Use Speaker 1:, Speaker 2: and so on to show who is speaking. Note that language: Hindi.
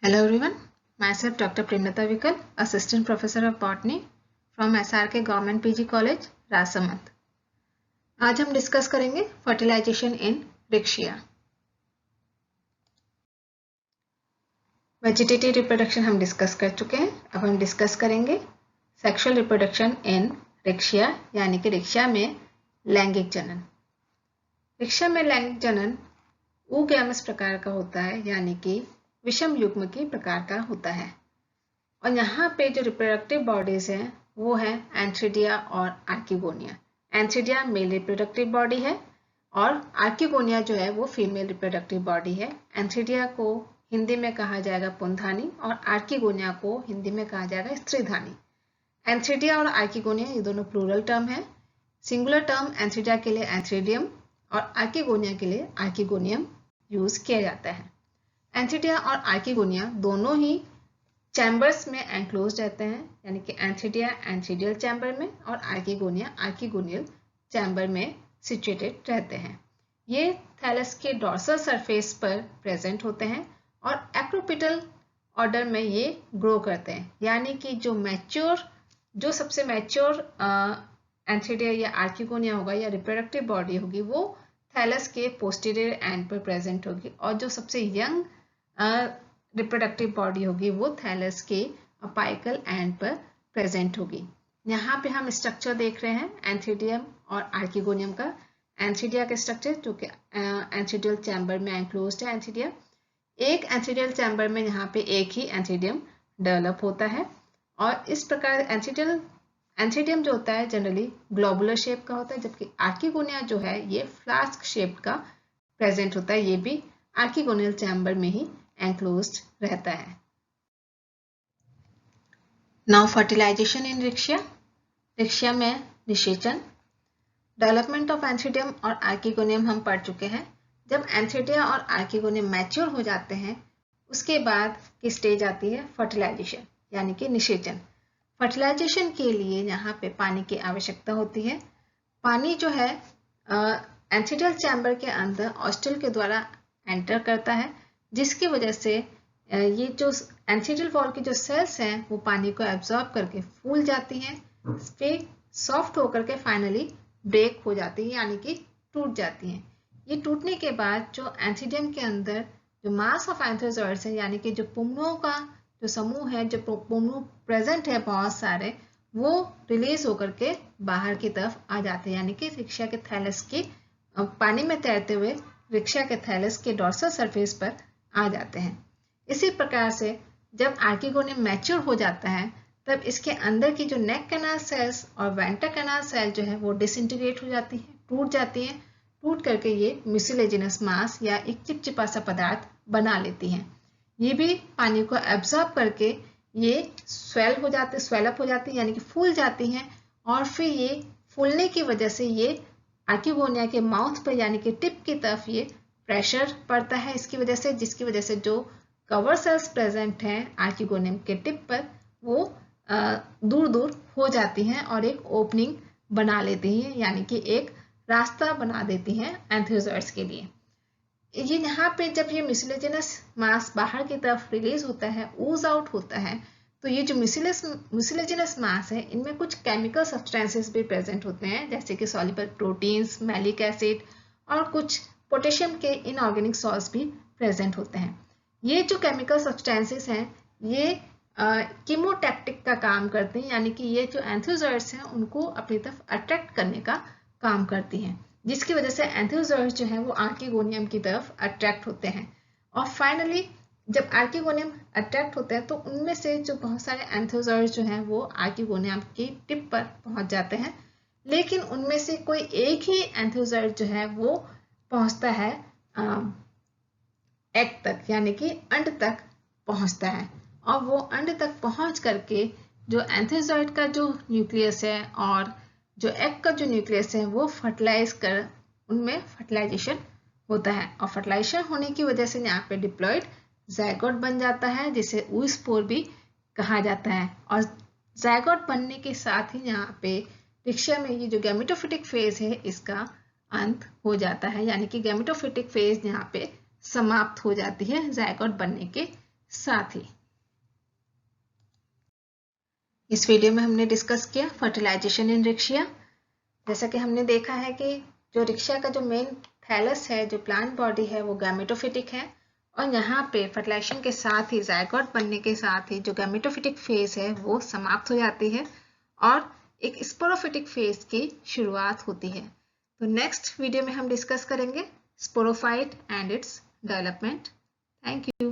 Speaker 1: Hello everyone, myself Dr. Primita Vikal, Assistant Professor of Botany from SRK Government PG College, Rajsamand. आज हम डिस्कस करेंगे फर्टिलाइजेशन इन रिक्शिया। वेजिटेटिव रिप्रोडक्शन हम डिस्कस कर चुके हैं। अब हम डिस्कस करेंगे सेक्सुअल रिप्रोडक्शन इन रिक्शिया, यानी कि रिक्शिया में लैंगिक जनन। रिक्शिया में लैंगिक जनन ऊगैमस प्रकार का होता है, यानी कि विषम युग्म की प्रकार का होता है। और यहाँ पे जो रिप्रोडक्टिव बॉडीज हैं वो है एंथ्रिडिया और आर्किगोनिया। एंथ्रिडिया मेल रिप्रोडक्टिव बॉडी है और आर्किगोनिया जो है वो फीमेल रिप्रोडक्टिव बॉडी है। एंथ्रिडिया को हिंदी में कहा जाएगा पुंधानी और आर्किगोनिया को हिंदी में कहा जाएगा स्त्रीधानी। एंथ्रिडिया और आर्किगोनिया ये दोनों प्लूरल टर्म है। सिंगुलर टर्म एंथ्रिडिया के लिए एंथ्रिडियम और आर्किगोनिया के लिए आर्किगोनियम यूज किया जाता है। एंथ्रिडिया और आर्किगोनिया दोनों ही चैम्बर्स में एंक्लोज रहते हैं, यानी कि एंथ्रिडिया एंथ्रिडियल चैम्बर में और आर्किगोनिया आर्किगोनियल चैम्बर में सिचुएटेड रहते हैं। ये थैलस के डॉर्सल सरफेस पर प्रेजेंट होते हैं और एक्रोपिटल ऑर्डर में ये ग्रो करते हैं, यानी कि जो सबसे मैच्योर एंथ्रिडिया या आर्किगोनिया होगा या रिप्रोडक्टिव बॉडी होगी वो थैलस के पोस्टीरियर एंड पर प्रेजेंट होगी और जो सबसे यंग रिप्रोडक्टिव बॉडी होगी वो थैलस के अपाइकल एंड पर प्रेजेंट होगी। यहाँ पे हम स्ट्रक्चर देख रहे हैं एंथ्रिडियम और आर्किगोनियम का। एंथ्रिडिया का स्ट्रक्चर जो कि एंथ्रिडियल चैम्बर में एंक्लोज्ड है एंथ्रिडिया। एक एंथ्रिडियल चैम्बर में यहाँ पे एक ही एंथ्रिडियम डेवलप होता है और इस प्रकार एंथ्रिडियम जो होता है जनरली ग्लोबुलर शेप का होता है, जबकि आर्किगोनिया जो है ये फ्लास्क शेप का प्रेजेंट होता है। ये भी आर्किगोनियल चैम्बर में ही एंक्लोज्ड रहता है। नाउ फर्टिलाइजेशन इन रिक्शिया। रिक्शिया में निषेचन। डेवलपमेंट ऑफ एंथ्रिडियम और आर्किगोनियम हम पढ़ चुके हैं। जब एंथ्रिडिया और आर्किगोनियम मैच्योर हो जाते हैं उसके बाद की स्टेज आती है फर्टिलाइजेशन, यानी कि निषेचन। फर्टिलाइजेशन के लिए यहाँ पे पानी की आवश्यकता होती है। पानी जो है एंथ्रिडियल चैम्बर के अंदर ऑस्टल के द्वारा एंटर करता है, जिसकी वजह से ये जो एंथ्रिडियल वॉल की जो सेल्स हैं वो पानी को एब्जॉर्ब करके फूल जाती हैं, फिर सॉफ्ट होकर के फाइनली ब्रेक हो जाती है, यानी कि टूट जाती हैं। ये टूटने के बाद जो एंथ्रिडियम के अंदर जो मास ऑफ एंथ्रोजोइड्स है, यानी कि जो पुमनुओं का जो समूह है, जो पुमनु प्रेजेंट है बहुत सारे, वो रिलीज होकर के बाहर की तरफ आ जाते हैं, यानी कि रिक्शिया के थैलस के पानी में तैरते हुए रिक्शिया के थैलस के डॉर्सल सरफेस पर आ जाते हैं। इसी प्रकार से जब आर्किगोनियम मैच्योर हो जाता है तब इसके अंदर की जो नेक कैनाल सेल्स और वेंटर कैनाल सेल जो है वो डिसइंटीग्रेट हो जाती है, टूट जाती हैं। टूट करके ये म्यूसिलेजिनस मास या एक चिपचिपा सा पदार्थ बना लेती हैं। ये भी पानी को एब्जॉर्ब करके ये स्वेलअप हो जाती है, यानी कि फूल जाती हैं और फिर ये फूलने की वजह से ये आर्किगोनिया के माउथ पर यानी कि टिप की तरफ ये प्रेशर पड़ता है इसकी वजह से, जिसकी वजह से जो कवर सेल्स प्रेजेंट हैं आर्किगोनियम के टिप पर वो दूर दूर हो जाती हैं और एक ओपनिंग बना लेती हैं, यानी कि एक रास्ता बना देती हैं एंथ्रोजोइड्स के लिए। ये यहाँ पे जब ये म्यूसिलेजिनस मास बाहर की तरफ रिलीज होता है, ऊज आउट होता है, तो ये जो म्यूसिलेजिनस मास है इनमें कुछ केमिकल सब्सटेंसेस भी प्रेजेंट होते हैं, जैसे कि सॉल्युबल प्रोटीन्स, मैलिक एसिड और कुछ पोटेशियम के इनऑर्गेनिक सॉल्ट्स भी प्रेजेंट होते हैं। ये जो केमिकल सब्सटेंसेस हैं ये कीमोटैक्टिक का काम करते हैं, यानी कि ये जो एंथ्रोजोइड्स हैं उनको अपनी तरफ अट्रैक्ट करने का काम करती हैं, जिसकी वजह से एंथ्रोजोइड्स जो हैं वो आर्किगोनियम की तरफ अट्रैक्ट होते हैं। और फाइनली जब आर्किगोनियम अट्रैक्ट होते हैं तो उनमें से जो बहुत सारे एंथ्रोजोइड्स जो हैं वो आर्किगोनियम की टिप पर पहुंच जाते हैं, लेकिन उनमें से कोई एक ही एंथ्रोजोइड जो है वो पहुंचता है एग तक, यानी कि अंड तक पहुंचता है। और वो अंड तक पहुंच करके जो एंथ्रोजोइड का जो न्यूक्लियस है और जो एग का जो न्यूक्लियस है वो फर्टिलाइज कर उनमें फर्टिलाइजेशन होता है। और फर्टिलाइजेशन होने की वजह से यहाँ पे डिप्लॉइड ज़ायगोट बन जाता है, जिसे ऊस्पोर भी कहा जाता है। और ज़ायगोट बनने के साथ ही यहाँ पे रिक्शिया में ये जो गैमेटोफिटिक फेज है इसका अंत हो जाता है, यानी कि गैमेटोफिटिक फेज यहाँ पे समाप्त हो जाती है ज़ायगोट बनने के साथ ही इस वीडियो में हमने डिस्कस किया फर्टिलाइजेशन इन रिक्शिया। जैसा कि हमने देखा है कि जो रिक्शिया का जो मेन थैलस है, जो प्लांट बॉडी है, वो गैमेटोफिटिक है और यहाँ पे फर्टिलाइजेशन के साथ ही जायगोट बनने के साथ ही जो गैमेटोफिटिक फेज है वो समाप्त हो जाती है और एक स्पोरोफिटिक फेज की शुरुआत होती है। तो नेक्स्ट वीडियो में हम डिस्कस करेंगे sporophyte and its development. Thank you.